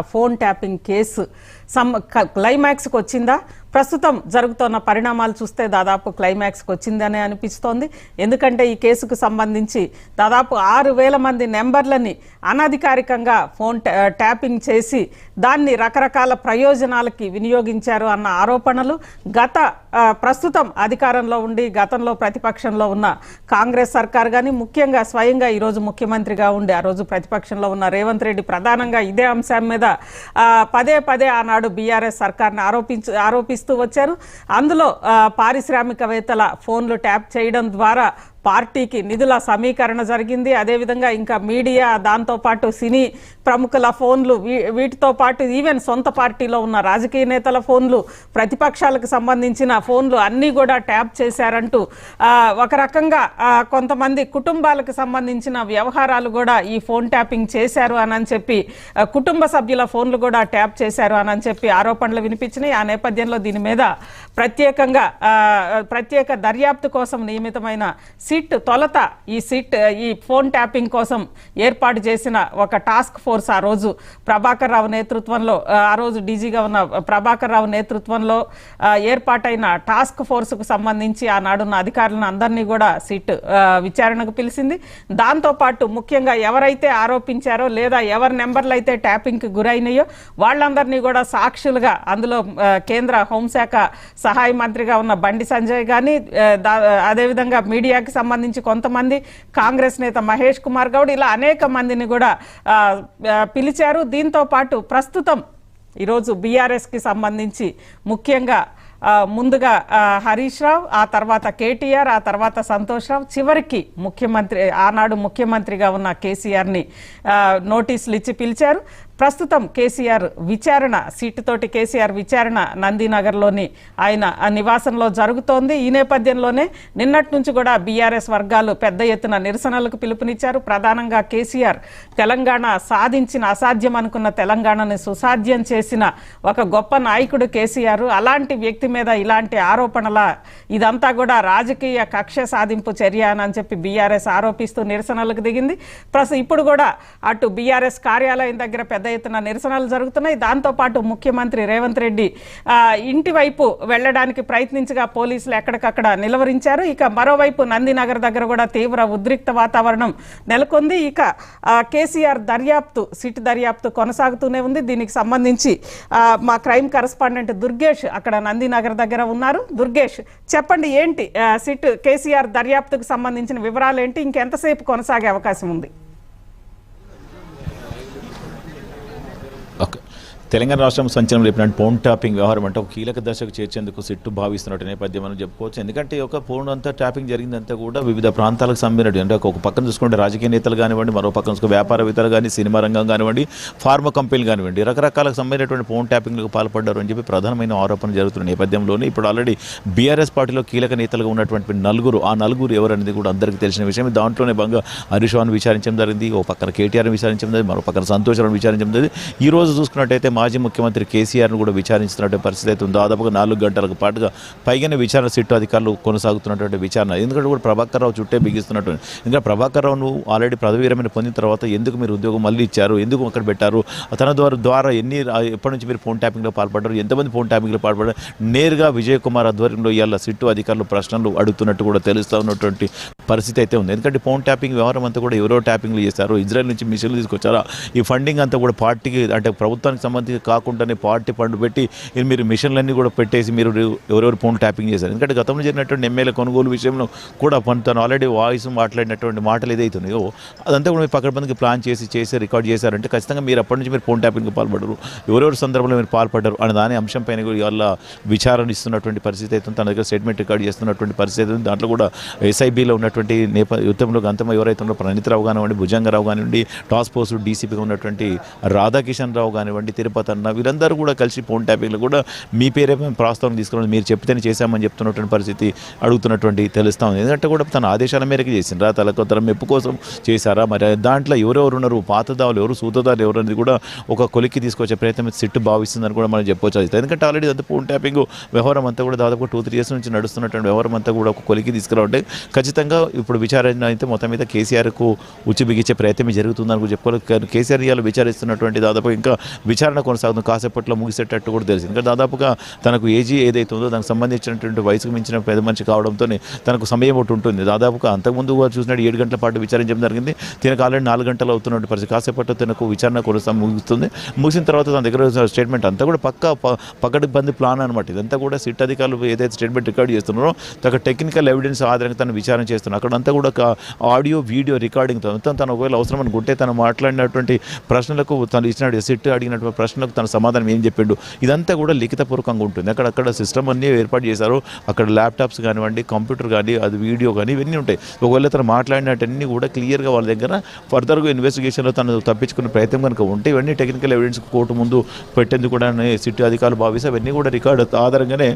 Phone tapping case క్లైమాక్స్కి వచ్చిందా? ప్రస్తుతం జరుగుతున్న పరిణామాలు చూస్తే దాదాపు క్లైమాక్స్కి వచ్చిందనే అనిపిస్తోంది. ఎందుకంటే ఈ కేసుకు సంబంధించి దాదాపు 6,000 మంది నెంబర్లని అనధికారికంగా ఫోన్ ట్యాపింగ్ చేసి దాన్ని రకరకాల ప్రయోజనాలకి వినియోగించారు అన్న ఆరోపణలు ప్రస్తుతం అధికారంలో ఉండి గతంలో ప్రతిపక్షంలో ఉన్న కాంగ్రెస్ సర్కార్ కానీ ముఖ్యంగా స్వయంగా ఈరోజు ముఖ్యమంత్రిగా ఉండి ఆ రోజు ప్రతిపక్షంలో ఉన్న రేవంత్ రెడ్డి ప్రధానంగా ఇదే అంశం మీద పదే పదే ఆనాడు బీఆర్ఎస్ సర్కార్ని ఆరోపిస్తూ వచ్చారు. అందులో పారిశ్రామికవేత్తల ఫోన్లు ట్యాప్ చేయడం ద్వారా పార్టీకి నిధుల సమీకరణ జరిగింది. అదేవిధంగా ఇంకా మీడియా, దాంతోపాటు సినీ ప్రముఖుల ఫోన్లు, వీటితో పాటు ఈవెన్ సొంత పార్టీలో ఉన్న రాజకీయ నేతల ఫోన్లు, ప్రతిపక్షాలకు సంబంధించిన ఫోన్లు అన్నీ కూడా ట్యాప్ చేశారంటూ ఒక రకంగా కొంతమంది కుటుంబాలకు సంబంధించిన వ్యవహారాలు కూడా ఈ ఫోన్ ట్యాపింగ్ చేశారు అని చెప్పి, కుటుంబ సభ్యుల ఫోన్లు కూడా ట్యాప్ చేశారు అని చెప్పి ఆరోపణలు వినిపించినాయి. ఆ నేపథ్యంలో దీని మీద ప్రత్యేక దర్యాప్తు కోసం నియమితమైన తొలత ఈ ఫోన్ ట్యాపింగ్ కోసం ఏర్పాటు చేసిన ఒక టాస్క్ ఫోర్స్ ఆ రోజు ప్రభాకర్ రావు నేతృత్వంలో, ఆ రోజు డీజీగా ఉన్న ప్రభాకర్ రావు నేతృత్వంలో ఏర్పాటైన టాస్క్ ఫోర్స్కు సంబంధించి ఆనాడున్న అధికారులను అందరినీ కూడా విచారణకు పిలిచింది. దాంతోపాటు ముఖ్యంగా ఎవరైతే ఆరోపించారో లేదా ఎవరి నెంబర్లు అయితే ట్యాపింగ్కి గురైనాయో వాళ్ళందరినీ కూడా సాక్షులుగా, అందులో కేంద్ర హోంశాఖ సహాయ మంత్రిగా ఉన్న బండి సంజయ్ కానీ, అదేవిధంగా మీడియాకి సంబంధించి కొంతమంది, కాంగ్రెస్ నేత మహేష్ కుమార్ గౌడ్, ఇలా అనేక మందిని కూడా పిలిచారు. దీంతో పాటు ప్రస్తుతం ఈరోజు బీఆర్ఎస్కి సంబంధించి ముఖ్యంగా ముందుగా హరీష్ రావు, ఆ తర్వాత కేటీఆర్, ఆ తర్వాత సంతోష్ రావు, చివరికి ఆనాడు ముఖ్యమంత్రిగా ఉన్న కేసీఆర్ని నోటీసులు ఇచ్చి పిలిచారు. ప్రస్తుతం కేసీఆర్ విచారణ నందినగర్లోని ఆయన నివాసంలో జరుగుతోంది. ఈ నేపథ్యంలోనే నిన్నటి నుంచి కూడా బీఆర్ఎస్ వర్గాలు పెద్ద ఎత్తున నిరసనలకు పిలుపునిచ్చారు. ప్రధానంగా కేసీఆర్ తెలంగాణ అసాధ్యం అనుకున్న తెలంగాణని సుసాధ్యం చేసిన ఒక గొప్ప నాయకుడు కేసీఆర్. అలాంటి వ్యక్తి మీద ఇలాంటి ఆరోపణల ఇదంతా కూడా రాజకీయ కక్ష సాధింపు చర్య అని చెప్పి బీఆర్ఎస్ ఆరోపిస్తూ నిరసనలకు దిగింది. ఇప్పుడు కూడా అటు బీఆర్ఎస్ కార్యాలయం దగ్గర పెద్ద ఎత్తున నిరసనలు జరుగుతున్నాయి. దాంతోపాటు ముఖ్యమంత్రి రేవంత్ రెడ్డి ఇంటి వైపు వెళ్లడానికి ప్రయత్నించగా పోలీసులు ఎక్కడికక్కడ నిలవరించారు. ఇక మరోవైపు నందినగర్ దగ్గర కూడా తీవ్ర ఉద్రిక్త వాతావరణం నెలకొంది. ఇక కేసీఆర్ దర్యాప్తు కొనసాగుతూనే ఉంది. దీనికి సంబంధించి మా క్రైమ్ కరెస్పాండెంట్ దుర్గేష్ అక్కడ నందినగర్ దగ్గర ఉన్నారు. దుర్గేష్, చెప్పండి, ఏంటి కేసీఆర్ దర్యాప్తుకు సంబంధించిన వివరాలు ఏంటి? ఇంకెంతసేపు కొనసాగే అవకాశం ఉంది? తెలంగాణ రాష్ట్రం సంచలనం రేపినట్టు ఫోన్ ట్యాపింగ్ వ్యవహారం అంటే ఒక కీలక దశకు చేర్చేందుకు సిట్టు భావిస్తున్నట్టు నేపథ్యం అని చెప్పుకోవచ్చు. ఎందుకంటే ఒక ఫోన్ అంతా ట్యాపింగ్ జరిగిందంతా కూడా వివిధ ప్రాంతాలకు సంబంధించినట్టు, అంటే ఒక పక్కన చూసుకుంటే రాజకీయ నేతలు కానివ్వండి, మరో పక్కన చూసుకుంటే వ్యాపారవేత్తలు కానీ, సినిమా రంగం కానివ్వండి, ఫార్మా కంపెనీలు కానివ్వండి, రకరకాలకు సంబంధించినటువంటి ఫోన్ ట్యాపింగ్లకు పాల్పడ్డారు అని చెప్పి ప్రధానమైన ఆరోపణ జరుగుతున్న నేపథ్యంలోనే ఇప్పుడు ఆల్రెడీ బీఆర్ఎస్ పార్టీలో కీలక నేతలుగా ఉన్నటువంటి నలుగురు ఎవరనేది కూడా అందరికీ తెలిసిన విషయం. దాంట్లోనే భాగంగా హరీష్ రావును విచారించడం జరిగింది, ఒక పక్కన కేటీఆర్ని విచారించడం జరిగింది, మరో పక్కన సంతోష్ రావును విచారించడం జరిగింది. ఈ రోజు చూసుకున్నట్టయితే మాజీ ముఖ్యమంత్రి కేసీఆర్ను కూడా విచారించినటువంటి పరిస్థితి అయితే ఉంది. దాదాపుగా 4 గంటలకు పాటుగా పైగానే విచారణ సిట్టు అధికారులు కొనసాగుతున్నటువంటి విచారణ. ఎందుకంటే కూడా ప్రభాకర్ రావు చుట్టే బిగిస్తున్నటువంటి, ఇంకా ప్రభాకర్ రావును ఆల్రెడీ పదవి విరమణ పొందిన తర్వాత ఎందుకు మీరు ఉద్యోగం మళ్ళీ ఇచ్చారు, ఎందుకు అక్కడ పెట్టారు, తన ద్వారా ఎప్పటి నుంచి మీరు ఫోన్ ట్యాపింగ్లో పాల్పడ్డారు, ఎంతమంది ఫోన్ ట్యాపింగ్లో పాల్పడ్డారు, నేరుగా విజయ్ కుమార్ ఆధ్వర్యంలో ఇవాళ సిట్టు అధికారులు ప్రశ్నలు అడుగుతున్నట్టు కూడా తెలుస్తూ ఉన్నటువంటి పరిస్థితి అయితే ఉంది. ఎందుకంటే ఫోన్ ట్యాపింగ్ వ్యవహారం అంతా కూడా ఎవరో ట్యాపింగ్లు చేశారు, ఇజ్రాయెల్ నుంచి మిషన్లు తీసుకొచ్చారా, ఈ ఫండింగ్ అంతా కూడా పార్టీకి అంటే ప్రభుత్వానికి సంబంధించి కాకుండానే పార్టీ ఫండ్ పెట్టి మీరు మిషన్లన్నీ కూడా పెట్టేసి మీరు ఎవరెవరు ఫోన్ ట్యాపింగ్ చేశారు. ఎందుకంటే గతంలో జరిగినటువంటి ఎమ్మెల్యే కొనుగోలు విషయంలో కూడా తను ఆల్రెడీ వాయిస్ మాట్లాడినటువంటి మాటలు ఏదైతున్నాయో అదంతా కూడా మీరు పక్కన ప్లాన్ చేసి రికార్డ్ చేశారంటే ఖచ్చితంగా మీరు అప్పటి నుంచి మీరు ఫోన్ ట్యాపింగ్కి పాల్పడరు, ఎవరెవరి సందర్భంలో మీరు పాల్పడ్డారు అనే దాని అంశంపైన కూడా ఇవాళ విచారణ ఇస్తున్నటువంటి పరిస్థితి అయితే తన దగ్గర స్టేట్మెంట్ రికార్డ్ చేస్తున్నటువంటి పరిస్థితి ఉంది. దాంట్లో కూడా ఎస్ఐబిలో ఉన్నటువంటి యుద్ధంలో గంతమ ఎవరైతే ప్రణీతరావు కానివ్వండి, భుజంగరావు కానివ్వండి, టాస్క్ ఫోర్స్ డీసీపీగా ఉన్నటువంటి రాధాకిషన్ రావు కానివ్వండి, తిరుపతి సంపత్ అన్న వీరందరూ కూడా కలిసి ఫోన్ ట్యాపింగ్లో కూడా మీ పేరే మేము ప్రస్తావన తీసుకున్నాం, మీరు చెప్తేనే చేశామని చెప్తున్నటువంటి పరిస్థితి అడుగుతున్నటువంటి తెలుస్తా ఉంది. ఎందుకంటే కూడా తన ఆదేశాల మేరకు చేసిండ్రా, తన మెప్పు కోసం చేశారా, మరి దాంట్లో ఎవరెవరు ఉన్నారు, పాతదావులు ఎవరు, సూతదారులు ఎవరు అనేది కూడా ఒక కొలిక్కి తీసుకొచ్చే ప్రయత్నం సిట్టు భావిస్తుందని కూడా మనం చెప్పవచ్చు. ఎందుకంటే ఆల్రెడీ అంతా ఫోన్ ట్యాపింగ్ వ్యవహారం అంతా కూడా దాదాపు 2-3 years నుంచి నడుస్తున్నటువంటి వ్యవహారం అంతా కూడా ఒక కొలికి తీసుకురావంటే ఖచ్చితంగా ఇప్పుడు విచారణ అయితే మొత్తం మీద కేసీఆర్కు ఉచ్చి బిగించే ప్రయత్నం జరుగుతుందని కూడా చెప్పుకోవాలి. కేసీఆర్ ఇవాళ విచారిస్తున్నటువంటి దాదాపు ఇంకా విచారణ కొనసాగుతుంది, కాసేపట్లో ముగిసేటట్టు కూడా తెలిసింది. ఇంకా దాదాపుగా తనకు ఏజీ ఏదైతే ఉందో దానికి సంబంధించినటువంటి వయసుకు మించిన పెద్ద మనిషి కావడంతో తనకు సమయం ఒకటి ఉంటుంది. దాదాపుగా అంతకుముందు చూసినట్టు 7 గంటల పాటు విచారించడం జరిగింది. తనకు ఆల్రెడీ 4 గంటలు అవుతున్నటువంటి పరిస్థితి. కాసేపట్లో తనకు విచారణ ముగుస్తుంది. ముగిసిన తర్వాత తన దగ్గర స్టేట్మెంట్ అంతా కూడా పక్కడికి బంది ప్లాన్ అనమాట. ఇదంతా కూడా సిట్ అధికారులు ఏదైతే స్టేట్మెంట్ రికార్డ్ చేస్తున్నారో అక్కడ టెక్నికల్ ఎవిడెన్స్ ఆధారంగా తను విచారణ చేస్తున్నారు. అక్కడ అంతా కూడా ఆడియో వీడియో రికార్డింగ్తో తను ఒకవేళ అవసరం అనుకుంటే తను మాట్లాడినటువంటి ప్రశ్నలకు తను ఇచ్చిన సిట్ అడిగినటువంటి ప్రశ్నలకు తన సమాధానం ఏం చెప్పిండు ఇదంతా కూడా లిఖితపూర్వకంగా ఉంటుంది. అక్కడ సిస్టమ్ అన్నీ ఏర్పాటు చేశారు. అక్కడ ల్యాప్టాప్స్ కానివ్వండి, కంప్యూటర్ కానీ, అది వీడియో కానీ ఇవన్నీ ఉంటాయి. ఒకవేళ తను మాట్లాడినట్టన్నీ కూడా క్లియర్గా వాళ్ళ దగ్గర ఫర్దర్గా ఇన్వెస్టిగేషన్లో తను తప్పించుకునే ప్రయత్నం కనుక ఉంటే ఇవన్నీ టెక్నికల్ ఎవిడెన్స్ కోర్టు ముందు పెట్టేందుకు కూడా సిట్ అధికారులు భావిస్తే అవన్నీ కూడా రికార్డు ఆధారంగానే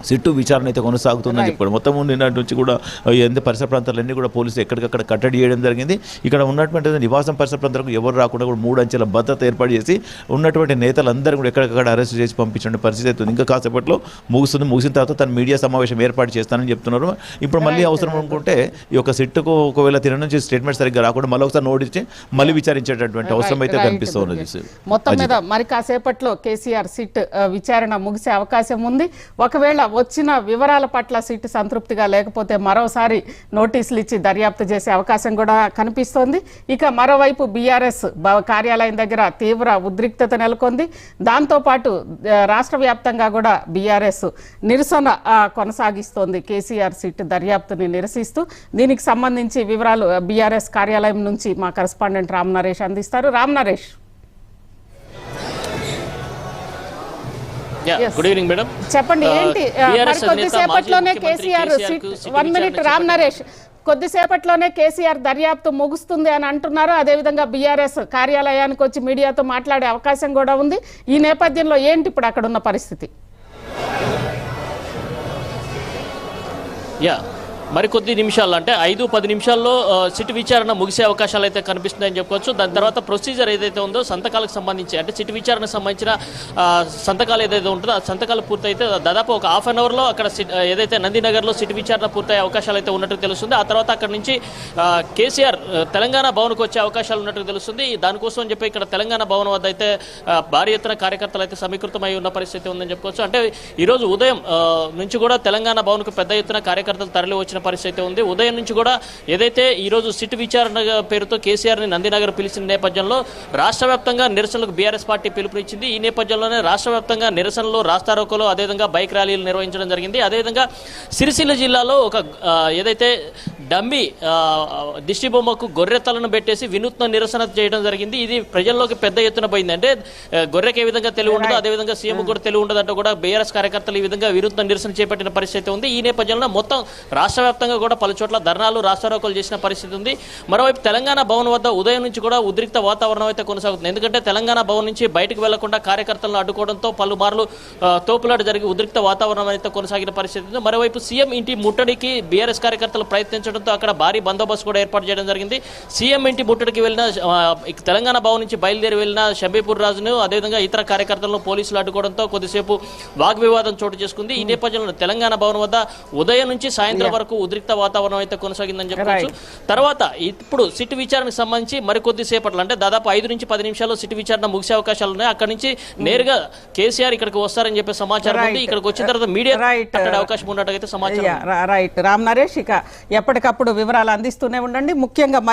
సిట్టు విచారణ అయితే కొనసాగుతుందని చెప్పాడు. మొత్తం నిన్న నుంచి కూడా ఎంత పరిసర ప్రాంతాలన్నీ కూడా పోలీసులు ఎక్కడికక్కడ కట్టడి చేయడం జరిగింది. ఇక్కడ ఉన్నటువంటి నివాసం పరిసర ప్రాంతాలకు ఎవరు రాకుండా కూడా 3 అంచెల భద్రత ఏర్పాటు చేసి ఉన్నటువంటి నేతలందరూ కూడా ఎక్కడికక్కడ అరెస్ట్ చేసి పంపించిన పరిస్థితి అవుతుంది. ఇంకా కాసేపట్లో ముగిసిన తర్వాత తను మీడియా సమావేశం ఏర్పాటు చేస్తానని చెప్తున్నారు. ఇప్పుడు మళ్ళీ అవసరం అనుకుంటే ఈ యొక్క సిట్టుకు ఒకవేళ తిన నుంచి స్టేట్మెంట్ సరిగ్గా రాకుండా మళ్ళీ ఒకసారి నోటిచ్చి మళ్ళీ విచారించేటటువంటి అవసరం అయితే కనిపిస్తుంది. మొత్తం మీద మరి కాసేపట్లో కేసీఆర్ సిట్ విచారణ ముగిసే అవకాశం ఉంది. ఒకవేళ వచ్చిన వివరాల పట్ల సిట్ సంతృప్తిగా లేకపోతే మరోసారి నోటీసులు ఇచ్చి దర్యాప్తు చేసే అవకాశం కూడా కనిపిస్తోంది. ఇక మరోవైపు బీఆర్ఎస్ కార్యాలయం దగ్గర తీవ్ర ఉద్రిక్తత నెలకొంది. దాంతోపాటు రాష్ట్ర వ్యాప్తంగా కూడా బీఆర్ఎస్ నిరసన కొనసాగిస్తోంది కేసీఆర్ సిట్ దర్యాప్తుని నిరసిస్తూ. దీనికి సంబంధించి వివరాలు బీఆర్ఎస్ కార్యాలయం నుంచి మా కరెస్పాండెంట్ రామ్ నరేష్ అందిస్తారు. Ram Naresh, good evening madam, చెప్పండి ఏంటి కొద్దిసేపట్లోనే కేసీఆర్ సిట్ 1 minute రామ్ నరేష్, కొద్దిసేపట్లోనే కేసీఆర్ దర్యాప్తు ముగుస్తుంది అని అంటున్నారు. అదేవిధంగా బీఆర్ఎస్ కార్యాలయానికి వచ్చి మీడియాతో మాట్లాడే అవకాశం కూడా ఉంది. ఈ నేపథ్యంలో ఏంటి ఇప్పుడు అక్కడ ఉన్న పరిస్థితి? మరికొద్ది నిమిషాల్లో అంటే 5-10 నిమిషాల్లో సిట్ విచారణ ముగిసే అవకాశాలు అయితే కనిపిస్తున్నాయని చెప్పుకోవచ్చు. దాని తర్వాత ప్రొసీజర్ ఏదైతే ఉందో సంతకాలకు సంబంధించి అంటే సిట్ విచారణకు సంబంధించిన సంతకాలు ఏదైతే ఉంటుందో ఆ సంతకాలు పూర్తయితే దాదాపు ఒక ½ an hourలో అక్కడ ఏదైతే నందినగర్లో సిట్ విచారణ పూర్తయ్యే అవకాశాలు అయితే ఉన్నట్టు తెలుస్తుంది. ఆ తర్వాత అక్కడ నుంచి కేసీఆర్ తెలంగాణ భవన్కు వచ్చే అవకాశాలు ఉన్నట్టు తెలుస్తుంది. దానికోసం అని చెప్పి ఇక్కడ తెలంగాణ భవన్ వద్ద అయితే భారీ ఎత్తున కార్యకర్తలు అయితే సమీకృతమై ఉన్న పరిస్థితి ఉందని చెప్పుకోవచ్చు. అంటే ఈరోజు ఉదయం నుంచి కూడా తెలంగాణ భవన్కు పెద్ద ఎత్తున కార్యకర్తలు తరలి వచ్చిన పరిస్థితి ఉంది. ఉదయం నుంచి కూడా ఏదైతే ఈరోజు సిట్ విచారణ పేరుతో కేసీఆర్ని నందినగర్ పిలిచిన నేపథ్యంలో రాష్ట్ర వ్యాప్తంగా నిరసనలకు బీఆర్ఎస్ పార్టీ పిలుపునిచ్చింది. ఈ నేపథ్యంలోనే రాష్ట్ర వ్యాప్తంగా నిరసనలు, రాస్తారోకోలు, అదేవిధంగా బైక్ ర్యాలీలు నిర్వహించడం జరిగింది. అదేవిధంగా సిరిసిల్ల జిల్లాలో ఒక ఏదైతే డమ్మీ దిష్టిబొమ్మకు గొర్రెతలను పెట్టేసి వినూత్న నిరసన చేయడం జరిగింది. ఇది ప్రజల్లోకి పెద్ద ఎత్తున పోయింది. అంటే గొర్రెకి ఏ విధంగా తెలివి ఉండదు, అదేవిధంగా సీఎం కూడా తెలివి ఉండదంటూ కూడా బీఆర్ఎస్ కార్యకర్తలు ఈ విధంగా వినూత్న నిరసన చేపట్టిన పరిస్థితి ఉంది. ఈ నేపథ్యంలో మొత్తం రాష్ట్ర వ్యాప్తంగా కూడా పలు చోట్ల ధర్నాలు, రాస్తారోకోలు చేసిన పరిస్థితి ఉంది. మరోవైపు తెలంగాణ భవన్ వద్ద ఉదయం నుంచి కూడా ఉద్రిక్త వాతావరణం అయితే కొనసాగుతుంది. ఎందుకంటే తెలంగాణ భవన్ నుంచి బయటకు వెళ్లకుండా కార్యకర్తలను అడ్డుకోవడంతో పలుమార్లు తోపులాట జరిగి ఉద్రిక్త వాతావరణం అయితే కొనసాగిన పరిస్థితి ఉంది. మరోవైపు సీఎం ఇంటి ముట్టడికి బీఆర్ఎస్ కార్యకర్తలు ప్రయత్నించడంతో అక్కడ భారీ బందోబస్తు కూడా ఏర్పాటు చేయడం జరిగింది. సీఎం ఇంటి ముట్టడికి వెళ్ళిన తెలంగాణ భవన్ నుంచి బయలుదేరి వెళ్ళిన షంబీపూర్ రాజును అదేవిధంగా ఇతర కార్యకర్తలను పోలీసులు అడ్డుకోవడంతో కొద్దిసేపు వాగ్వివాదం చోటు చేసుకుంది. ఈ నేపథ్యంలో తెలంగాణ భవన్ వద్ద ఉదయం నుంచి సాయంత్రం వరకు ఉద్రిక్త వాతావరణం అయితే కొనసాగిందని చెప్పవచ్చు. తర్వాత ఇప్పుడు సిట్ విచారణకు సంబంధించి మరికొద్ది సేపట్లో అంటే దాదాపు 5 నుంచి 10 నిమిషాల్లో సిట్ విచారణ ముగిసే అవకాశాలు ఉన్నాయి. అక్కడి నుంచి నేరుగా కేసీఆర్ ఇక్కడికి వస్తారని చెప్పే సమాచారం ఉంది. ఇక్కడికి వచ్చిన తర్వాత మీడియా అవకాశం ఉన్నట్టుగా సమాచారం. రైట్ రామ్ నరేష్, ఇక ఎప్పటికప్పుడు వివరాలు అందిస్తూనే ఉండండి. ముఖ్యంగా